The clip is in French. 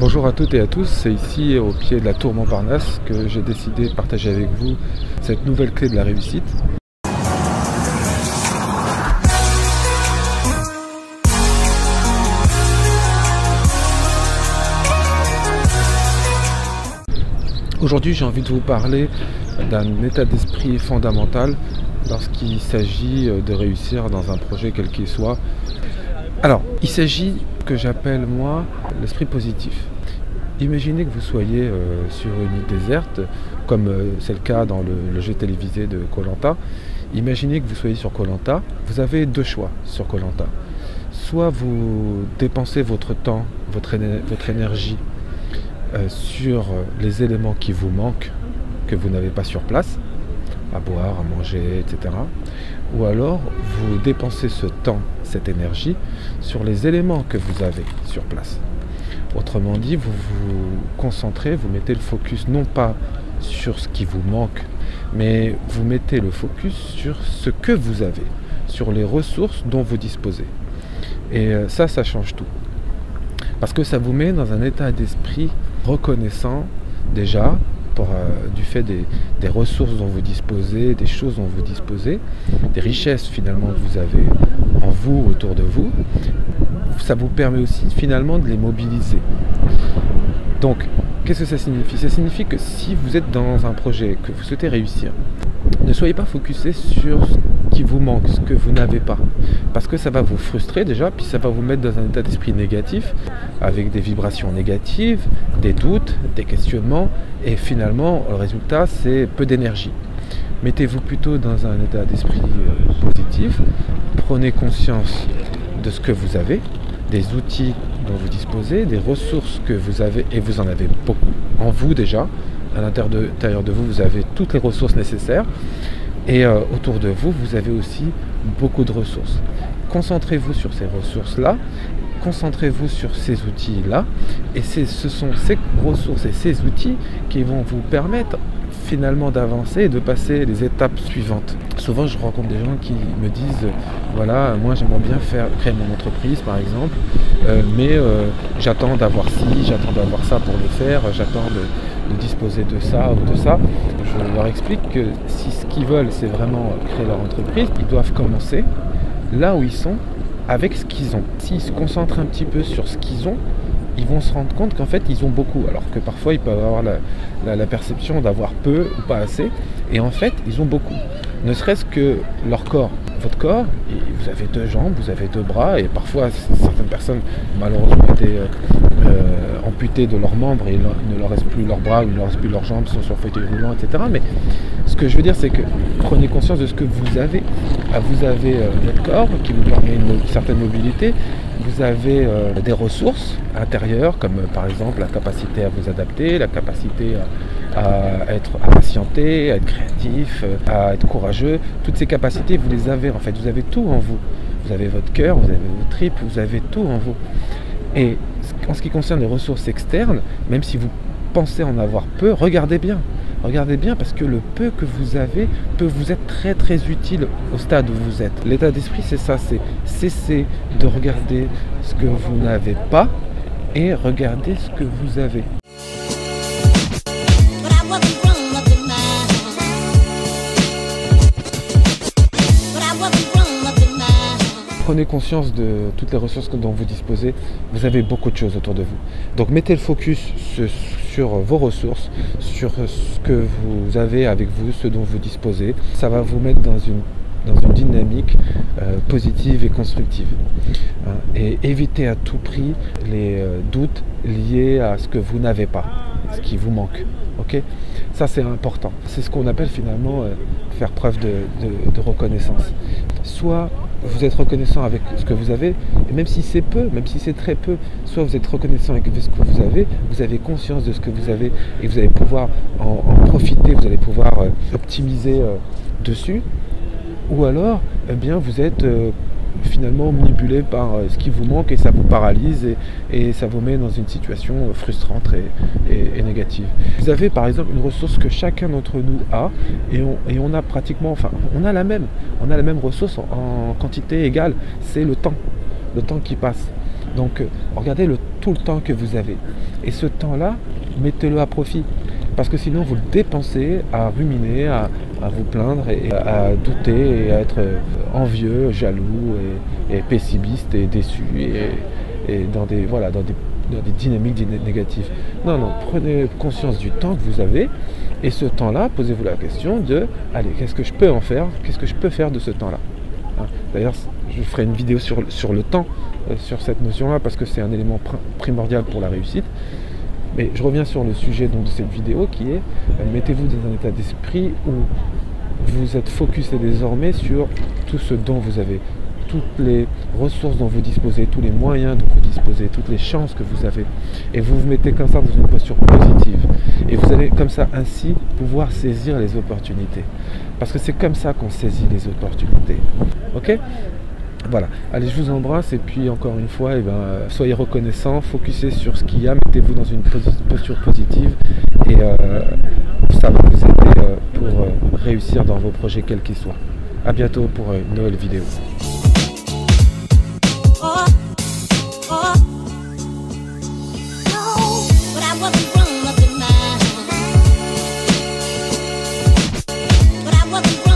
Bonjour à toutes et à tous, c'est ici au pied de la tour Montparnasse que j'ai décidé de partager avec vous cette nouvelle clé de la réussite. Aujourd'hui, j'ai envie de vous parler d'un état d'esprit fondamental lorsqu'il s'agit de réussir dans un projet quel qu'il soit. Alors, il s'agit que j'appelle moi l'esprit positif. Imaginez que vous soyez sur une île déserte, comme c'est le cas dans le jeu télévisé de Koh Lanta. Imaginez que vous soyez sur Koh Lanta. Vous avez deux choix sur Koh Lanta. Soit vous dépensez votre temps, votre énergie sur les éléments qui vous manquent, que vous n'avez pas sur place, à boire, à manger, etc. Ou alors vous dépensez ce temps, cette énergie, sur les éléments que vous avez sur place. Autrement dit, vous vous concentrez, vous mettez le focus non pas sur ce qui vous manque, mais vous mettez le focus sur ce que vous avez, sur les ressources dont vous disposez. Et ça change tout. Parce que ça vous met dans un état d'esprit reconnaissant déjà du fait des ressources dont vous disposez, des choses dont vous disposez, des richesses finalement que vous avez en vous, autour de vous. Ça vous permet aussi finalement de les mobiliser. Donc, qu'est-ce que ça signifie? Ça signifie que si vous êtes dans un projet que vous souhaitez réussir, ne soyez pas focusé sur ce qui vous manque, ce que vous n'avez pas. Parce que ça va vous frustrer déjà, puis ça va vous mettre dans un état d'esprit négatif, avec des vibrations négatives, des doutes, des questionnements, et finalement, le résultat, c'est peu d'énergie. Mettez-vous plutôt dans un état d'esprit positif, prenez conscience de ce que vous avez, des outils dont vous disposez, des ressources que vous avez, et vous en avez beaucoup en vous déjà. À l'intérieur de vous, vous avez toutes les ressources nécessaires. Et autour de vous, vous avez aussi beaucoup de ressources. Concentrez-vous sur ces ressources-là, concentrez-vous sur ces outils-là, et ce sont ces ressources et ces outils qui vont vous permettre finalement d'avancer et de passer les étapes suivantes. Souvent, je rencontre des gens qui me disent, voilà, moi j'aimerais bien créer mon entreprise par exemple, mais j'attends d'avoir ci, j'attends d'avoir ça pour le faire, j'attends de disposer de ça ou de ça. Je leur explique que si ce qu'ils veulent c'est vraiment créer leur entreprise, ils doivent commencer là où ils sont avec ce qu'ils ont. S'ils se concentrent un petit peu sur ce qu'ils ont, ils vont se rendre compte qu'en fait ils ont beaucoup, alors que parfois ils peuvent avoir la perception d'avoir peu ou pas assez, et en fait ils ont beaucoup. Ne serait-ce que leur corps, votre corps, vous avez deux jambes, vous avez deux bras, et parfois certaines personnes malheureusement ont été amputées de leurs membres et il ne leur reste plus leurs bras ou il ne leur reste plus leurs jambes, sont sur fauteuil roulant, etc. Mais ce que je veux dire, c'est que prenez conscience de ce que vous avez. Vous avez votre corps qui vous permet une certaine mobilité, vous avez des ressources intérieures comme par exemple la capacité à vous adapter, la capacité à patienter, à être créatif, à être courageux. Toutes ces capacités, vous les avez en fait, vous avez tout en vous. Vous avez votre cœur, vous avez vos tripes, vous avez tout en vous. Et en ce qui concerne les ressources externes, même si vous pensez en avoir peu, regardez bien. Regardez bien parce que le peu que vous avez peut vous être très très utile au stade où vous êtes. L'état d'esprit c'est ça, c'est cesser de regarder ce que vous n'avez pas et regarder ce que vous avez. Prenez conscience de toutes les ressources dont vous disposez. Vous avez beaucoup de choses autour de vous. Donc mettez le focus sur vos ressources, sur ce que vous avez avec vous, ce dont vous disposez. Ça va vous mettre dans une dynamique positive et constructive. Et évitez à tout prix les doutes liés à ce que vous n'avez pas, ce qui vous manque. Okay, ça c'est important. C'est ce qu'on appelle finalement faire preuve de reconnaissance. Soit vous êtes reconnaissant avec ce que vous avez, et même si c'est peu, même si c'est très peu, soit vous êtes reconnaissant avec ce que vous avez conscience de ce que vous avez, et vous allez pouvoir en profiter, vous allez pouvoir optimiser dessus, ou alors eh bien, vous êtes finalement omnibulé par ce qui vous manque et ça vous paralyse et ça vous met dans une situation frustrante et négative. Vous avez par exemple une ressource que chacun d'entre nous a et on a pratiquement, enfin on a la même ressource en quantité égale, c'est le temps qui passe. Donc regardez tout le temps que vous avez. Et ce temps-là, mettez-le à profit. Parce que sinon, vous le dépensez à ruminer, à vous plaindre, et à douter, et à être envieux, jaloux, et pessimiste, et déçu, et dans des dynamiques négatives. Non, prenez conscience du temps que vous avez, et ce temps-là, posez-vous la question de, allez, qu'est-ce que je peux en faire? Qu'est-ce que je peux faire de ce temps-là? D'ailleurs, je ferai une vidéo sur le temps, sur cette notion-là, parce que c'est un élément primordial pour la réussite. Mais je reviens sur le sujet donc, de cette vidéo qui est, mettez-vous dans un état d'esprit où vous êtes focusé désormais sur tout ce dont vous avez, toutes les ressources dont vous disposez, tous les moyens dont vous disposez, toutes les chances que vous avez. Et vous vous mettez comme ça dans une posture positive. Et vous allez comme ça ainsi pouvoir saisir les opportunités. Parce que c'est comme ça qu'on saisit les opportunités. Ok ? Voilà, allez, je vous embrasse et puis encore une fois, soyez reconnaissants, focussez sur ce qu'il y a, mettez-vous dans une posture positive et ça va vous aider pour réussir dans vos projets quels qu'ils soient. A bientôt pour une nouvelle vidéo. But I wasn't